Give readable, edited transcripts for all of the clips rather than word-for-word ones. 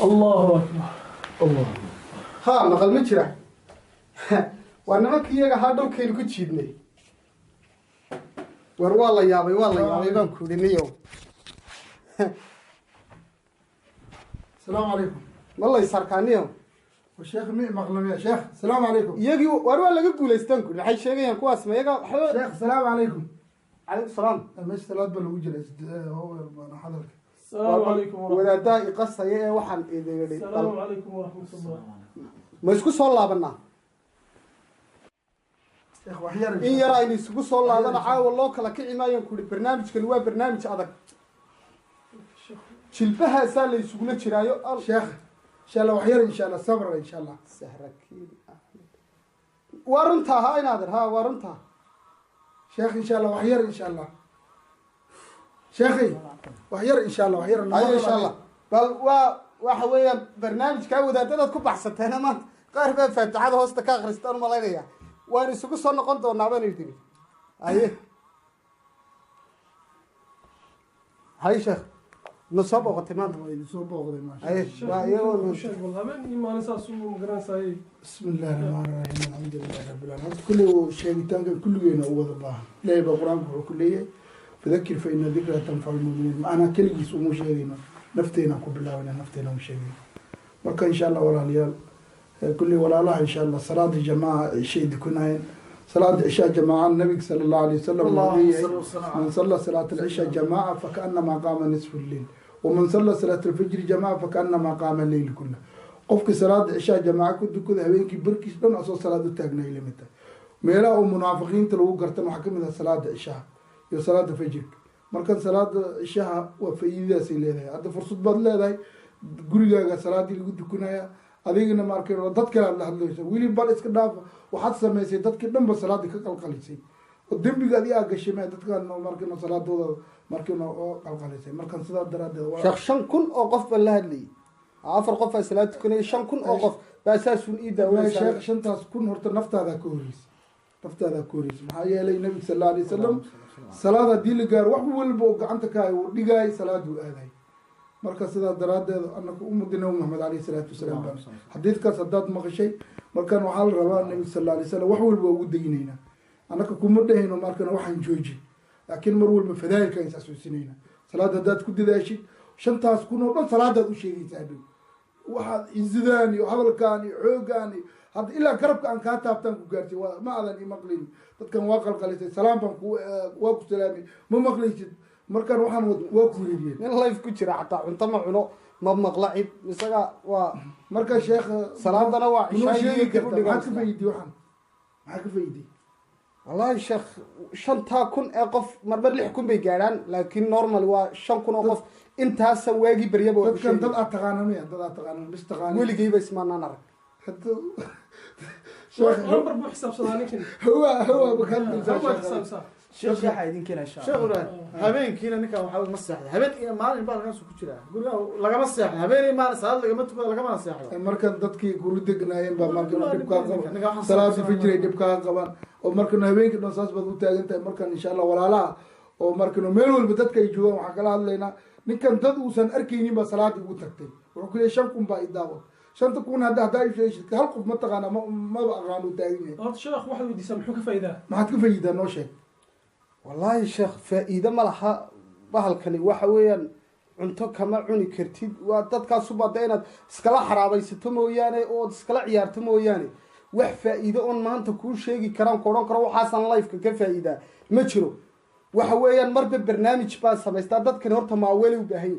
الله أكبر. الله. ها نقل مجرى وأنا كيا هذا كيلو كتشيدني والله يا أبي والله يا أبي بنكو اليوم. السلام عليكم. والله يسرقني يوم. والشيخ مي مغلوم يا شيخ. السلام عليكم. يجي والله يقول يستنكر حي شيء يعني كواس ما يجا. شيخ السلام عليكم. عليكم السلام. مش ثلاث بالوجه هو أنا حضرك. السلام عليكم ورحمة الله. ولا داعي قصة يا وحن إذا السلام عليكم ورحمة الله. مسكو صلى بنا. شيخ وحير. إن يرى إني سكو صلى هذا عاو الله كلا كعما ينكر برنامج كلوا برنامج هذا. شلبها سال يسقون شرايو. شيخ إن شاء الله وحير إن شاء الله صبر إن شاء الله. سهركين. وارنتها هاي نادر ها وارنتها. شيخ إن شاء الله وحير إن شاء الله. شيخي وحير إن شاء الله وحير إن شاء الله. بل وحوي برنامج كاودا تدك كبحثت هنا ما قارب فتح هذا هوست كاغرستان ملاينيا. وأنا سوق صار نقطة ونعمل يدري. هاي شيخ نصاب وقتمان. نصاب وقتمان. شيخ والله من ما نساسو مقرن ساي. بسم الله الرحمن الرحيم الحمد لله رب العالمين. كل شيء تانك كل جينا وضباه. لا يبقى قرآن كلية. فذكر فإن الذكرى تنفع المؤمنين. أنا كل جيس ومشاهدين نفتينا قبل الله ولا نفتينا مشاهدين. مركا إن شاء الله ولا ليال كل ولا الله إن شاء الله صلاة الجماعة شيء دكونين صلاة العشاء جماعة النبي صلى الله عليه وسلم من صلى صلاة العشاء جماعة فكأنما قام نصف الليل ومن صلى صلاة الفجر جماعة فكأنما قام الليل كله قفك صلاة العشاء جماعة كنت كذا هبينك بركيس دون أصل صلاة التاجنا إلى متى ميلا ومنافقين تلو قرتم حكم من صلاة العشاء يا صلاة الفجر مركز صلاة العشاء وفيدا سيلها هذا فرصة بدل هذا قرية صلاة اللي قد كنايا adigina ma arkeen oo dad kale la hadlayso wili bal iska dhaaf waxaad sameysay dadkii dhanba salaadii ka qalqalisay oo dambiga adiga gashay ma dadkan markii salaadooda markii oo qalqalisay markan sidaa daraadeed waa shakhsan kun oo qof la hadlay afar qof salaad kunay 5 kun oo qof baasaasun ida waa sheekh shantaas kun horta naftaada ka horeys maxaa yeelay nabi sallallahu alayhi wasallam salaada diil gaar wax walba oo gacanta ka ay dhigay salaadu aaday marka sida daraadeed annagu ummadina Muhammad alayhi salatu wasalam hadithkaas hadaad maqashay markan waxa la rabaa nabi sallallahu alayhi wasallam wax walba ugu daynayna annagu kuma dhahayno markan waxaan jooji laakiin mar walba fadaa'ilka ay xasuusinayna salaada hadaad ku didaashid shantaas kun oo dhan salaadaad u sheegaysaa waxa izidaan iyo hadalkaan iyo xoogaan had ila garabka aan ka taabtan ku gaartay waa ma adan imaqlin dadkan waa qalqalisay salaam baan ku waa ku salaamay ma maqlaysid markan waxaan waa ku yiriyeen in live ku jira xataa cunto ma cuno ma maqlacid isaga waa marka sheekh salaadana waa ishaayay ka faydi waxaan maxaa ka faydi wallahi sheekh shanta kun ee qof marba 6 kun bay gaaraan laakiin normal waa 5 kun oo qof intaas waagi baryaba waa dadkan dad aad taqaanaan bis taqaanaan weligayba ismaanaan arag sheekh number buu xisaabsadaa ninkan هو بكمل شيخ حايدين كنا شاء الله هبين كنا نكا وحاول مسح هبين ما نبغى ناس كتير قلنا لقى مسح هبين ما صار لقى ما تقول لقى ما مسح markan dadkii guri degnaayeen baa markan dibka qaban salaad fajr dibka qaban oo markan habeenkii dhan saas baad u taagan tahay markan insha Allah walaalaha oo markan meel walba dadka ay joogaan waxa kala hadlaynaa ninkan dad uusan arkaynin ba salaad ugu tagtay wuxuu ku leeyahay 5 kun baa idaawo 5 kun hada ay sheegay hal qof ma taqaana ma aqaano taagan horta sheekh waxa uu diisan muxuu ka faa'iidaa maxaad ka faa'iidaa noo sheeg والله شيخ فائدة ملها بهالكني وحويا cunto kama cuni kartid waa dadka subadeena iskala xaraabaysato mooyaane oo iskala ciyaarto mooyaane wax faa'iido on maanta ku sheegi karaan koran karo waxaasan live ka faa'iida ma jiro waxa weeyaan marba barnaamij baa sameystaa dadkan horta ma weli u baahan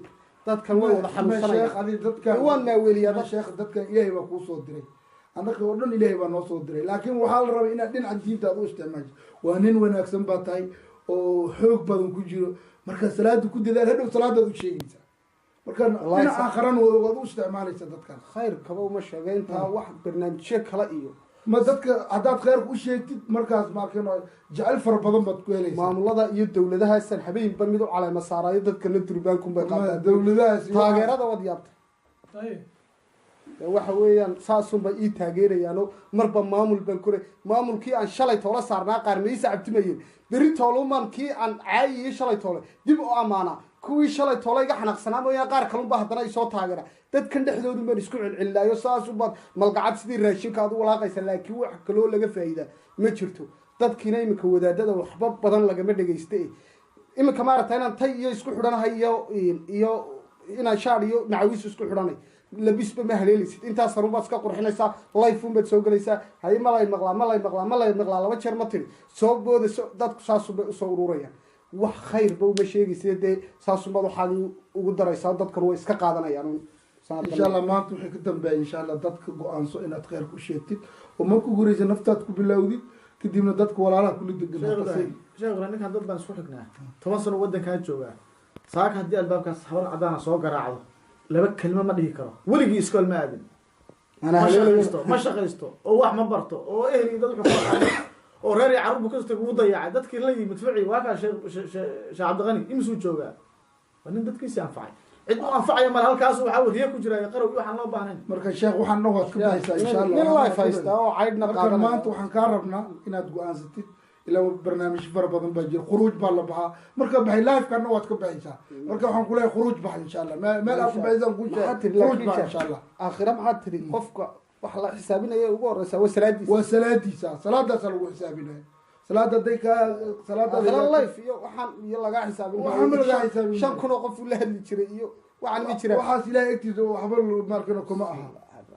dadkan way wada xanuunsanayaan sheekh adii dadkan waan ma weliya sheekh dadkan ilaahay baa ku soo diray annaga oo dhan ilaahay baa noo soo diray laakiin waxa la rabaa inaad dhinaca diinta u isticmaasho waa nin wanaagsan baa tahay oo xoog badan ku jiro marka salaadu ku dadaal hadhow salaada u sheegaysa marka dhinaca aakhirana waad u isticmaalaysa dadkan khayr kaba uma sheegaynta wax barnaamijyo kala iyo ma dadka hadaad khayr ku sheegtid markaas markan jacayl far badan baad ku helaysaa maamulada iyo dawladaha san habeenba mid u caleema saarayo dadka la durbaan kun bay qaataan dawladaha taageerada wad yaabtay waxa weeyaan saasunba ii taageerayaan marba maamul ban kore maamulkii aan shalay toola saarnaa qaarmaysa cabtimayeen beri tooluman kii aan caayay shalay toole dib u amaana kuwii shalay toola iga xanaaqsanaa mooyaan qaar kalunba haddana ay soo taageera dadkan dhexdoodu baan isku celcelinaayo saasubaad malgacad sidii raashinka aad u walaaqaysa laakiin wax kaloo laga faa'iidaa ma jirto dadkiina iminka wadaadada waxba badan lagama dhegaysta iminka maaragta inaan tay iyo isku xidhanahay iyo inaan shaar iyo macawiis isku xidhanay labisba ma haleelaysid intaas sarunbaad iska qurxinaysaa life unbaad soo gelaysaa haye malay maqlaa laba jeer ma tiri soo booda dadku saasubay usoo ururayaan wax khayrba uma sheegaysa dee saasubaad waxaad ugu daraysaa dadkan way iska qaadanayaan insha allah maanta waxay ka dambeeya insha allah dadka go-aanso inaad khayrka u sheegtid oo marka ugu horeysa naftaad ku bilowdid kadibna dadka walaalaha kula degan sheekh ninkan dad baan isku xignaa 10 sano wadankaa joogaa saaka haddii albaabkaas habar cadaana soo garaacdo laba kelimo ma dhihi karo weligii iskool ma aadin ma shaqaysto oo wax ma barto oo ehli dad wuxuu oo reer iyo carruur ka soo ugu dayacay dadkii la yimid ficil waa ka sheekh Cabdiqani imsuu joogaa waa nin dadkiisa anfacay cid uu anfacay mar halkaas waxa uu riyo ku jiray qarow waxaan loo baahnayn marka sheekh waxaan noo wad ka baxaysaa insha allah in life haysta oo caydna qaadan maanta waxaan ka rabnaa inaad go'aansatid ila barnaamij far badan baa jira khuruuj baa la baxaa marka baxay live kana waad ka baxaysaa marka waxaan ku leeyahay khuruuj bax insha allah meel aad ku baxaysan ku sheeg khuruuj bax insha allah aakhira maxaad tiri qofka wax la xisaabinaya ugu horeysa waa salaadiisa salaadaas lagu xisaabinaya salaada dayka salaada life iyo waxaan iyo laga xisaabin 5 kun oo qof la hadli jiray iyo waxaan ma jira waxaas ilaahay agtiisa waxba markana kuma aha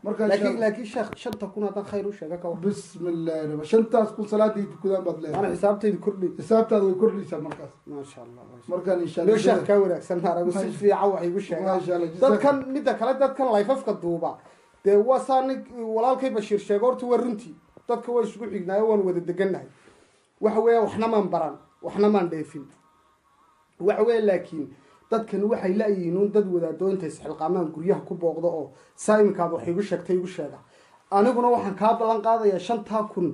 marka laakiin sheekh 5 kun hadan khayr u sheega ka bismillaah 5 kun salaadii tukadaan bad leeyahay ana xisaabtaydu kordhi xisaabtaadu way kordhaysaa markaas ma sha Allah marka insha Allah sheekh ka wanaagsan haragu si fiican wax igu sheegay dadkan midda kale dadkan life-afka duuba dee waa saanig walaalkay Bashiir sheego horta waa runtii dadka way isugu xignaayo waan wada deganahay waxa weeye waxna maan baran waxna maan dheefin waxa weeye laakiin dadkan waxay la yihiin dad wadaadooyinta isxilqaamaan guryaha ku booqdo oo saayimkaad wax igu sheega aniguna waxaan ka balan qaadayaa 5 kun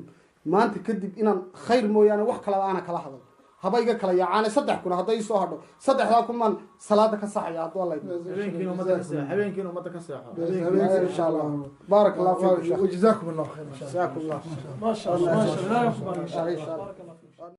maanta kadib inaan khayr mooyaane wax kale aan kala hadal haba iga kala yaacaan 3 kun haday soo hadho 3 kun man salaada ka saxaya hadoo Allah habeenkiina umada ka saxo insha Allah barakallahu fiik وجزاكم الله خير جزاكم الله ما شاء الله ما شاء الله